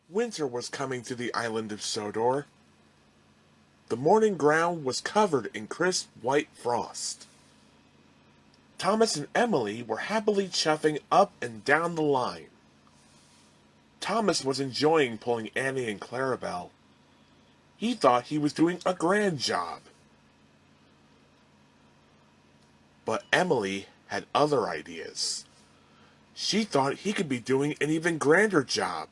Winter was coming to the island of Sodor. The morning ground was covered in crisp white frost. Thomas and Emily were happily chuffing up and down the line. Thomas was enjoying pulling Annie and Clarabelle. He thought he was doing a grand job. But Emily had other ideas. She thought he could be doing an even grander job.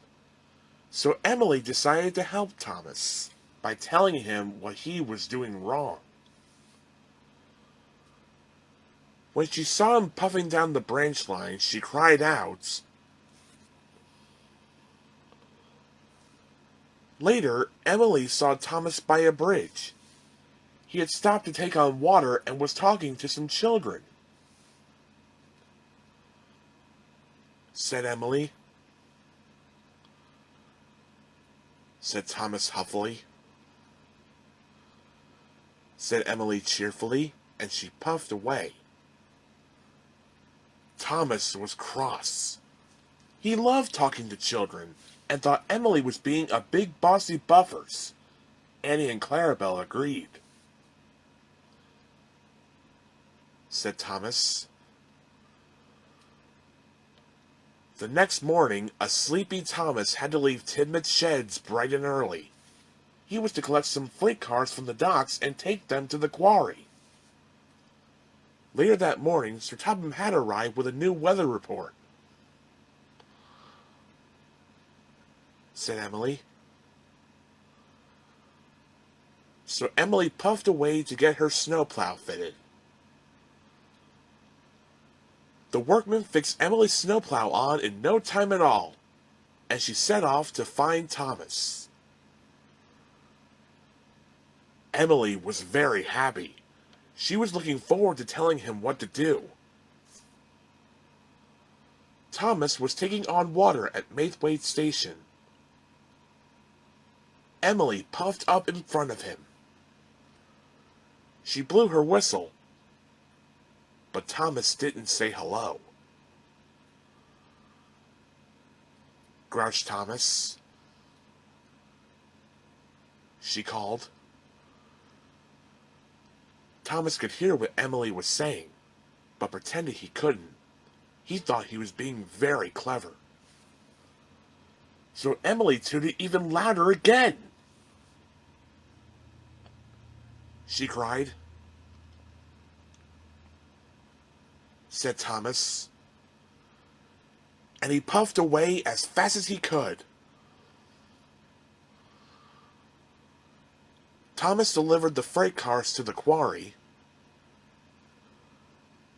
So Emily decided to help Thomas by telling him what he was doing wrong. When she saw him puffing down the branch line, she cried out. Later, Emily saw Thomas by a bridge. He had stopped to take on water and was talking to some children. Said Emily. Said Thomas huffily. Said Emily cheerfully, and she puffed away. Thomas was cross. He loved talking to children, and thought Emily was being a big bossy buffers. Annie and Clarabelle agreed. Said Thomas. The next morning, a sleepy Thomas had to leave Tidmouth Sheds bright and early. He was to collect some freight cars from the docks and take them to the quarry. Later that morning, Sir Topham had arrived with a new weather report. Said Emily. So Emily puffed away to get her snowplow fitted. The workman fixed Emily's snowplow on in no time at all, and she set off to find Thomas. Emily was very happy. She was looking forward to telling him what to do. Thomas was taking on water at Maithwaite Station. Emily puffed up in front of him. She blew her whistle, but Thomas didn't say hello. Grouched Thomas. She called. Thomas could hear what Emily was saying, but pretended he couldn't. He thought he was being very clever. So Emily tooted even louder again. She cried. Said Thomas, and he puffed away as fast as he could. Thomas delivered the freight cars to the quarry,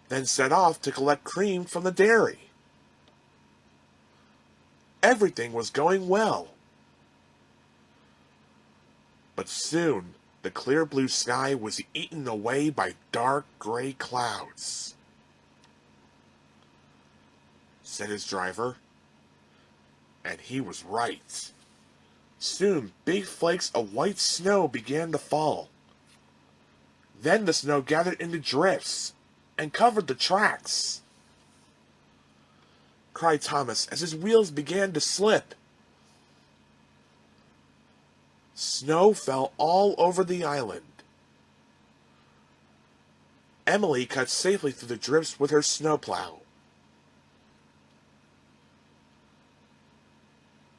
then set off to collect cream from the dairy. Everything was going well. But soon, the clear blue sky was eaten away by dark gray clouds. Said his driver, and he was right. Soon, big flakes of white snow began to fall. Then the snow gathered into drifts and covered the tracks. Cried Thomas as his wheels began to slip. Snow fell all over the island. Emily cut safely through the drifts with her snowplow.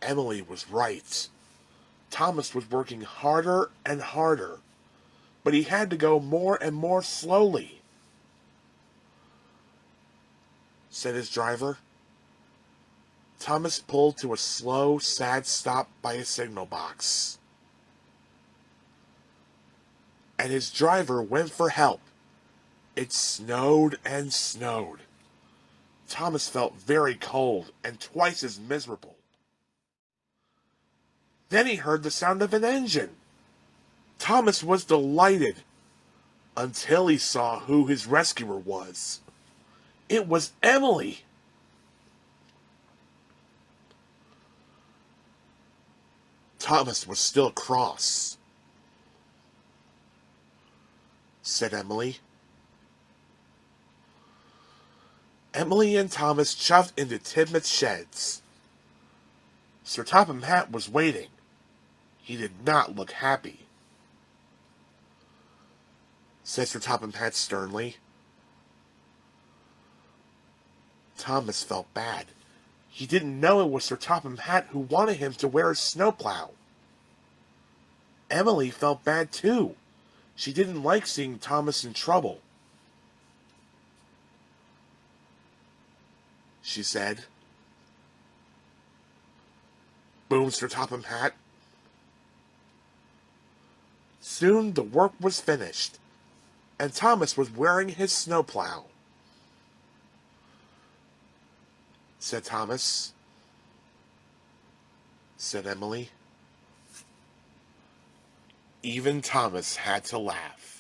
Emily was right. Thomas was working harder and harder, but he had to go more and more slowly. Said his driver. Thomas pulled to a slow, sad stop by a signal box. And his driver went for help. It snowed and snowed. Thomas felt very cold and twice as miserable. Then he heard the sound of an engine. Thomas was delighted until he saw who his rescuer was. It was Emily. Thomas was still cross. Said Emily. Emily and Thomas shoved into Tidmouth Sheds. Sir Topham Hatt was waiting. He did not look happy. Said Sir Topham Hatt sternly. Thomas felt bad. He didn't know it was Sir Topham Hatt who wanted him to wear a snowplough. Emily felt bad too. She didn't like seeing Thomas in trouble. She said. Boomed Sir Topham Hatt. Soon the work was finished, and Thomas was wearing his snowplough. Said Thomas. Said Emily. Even Thomas had to laugh.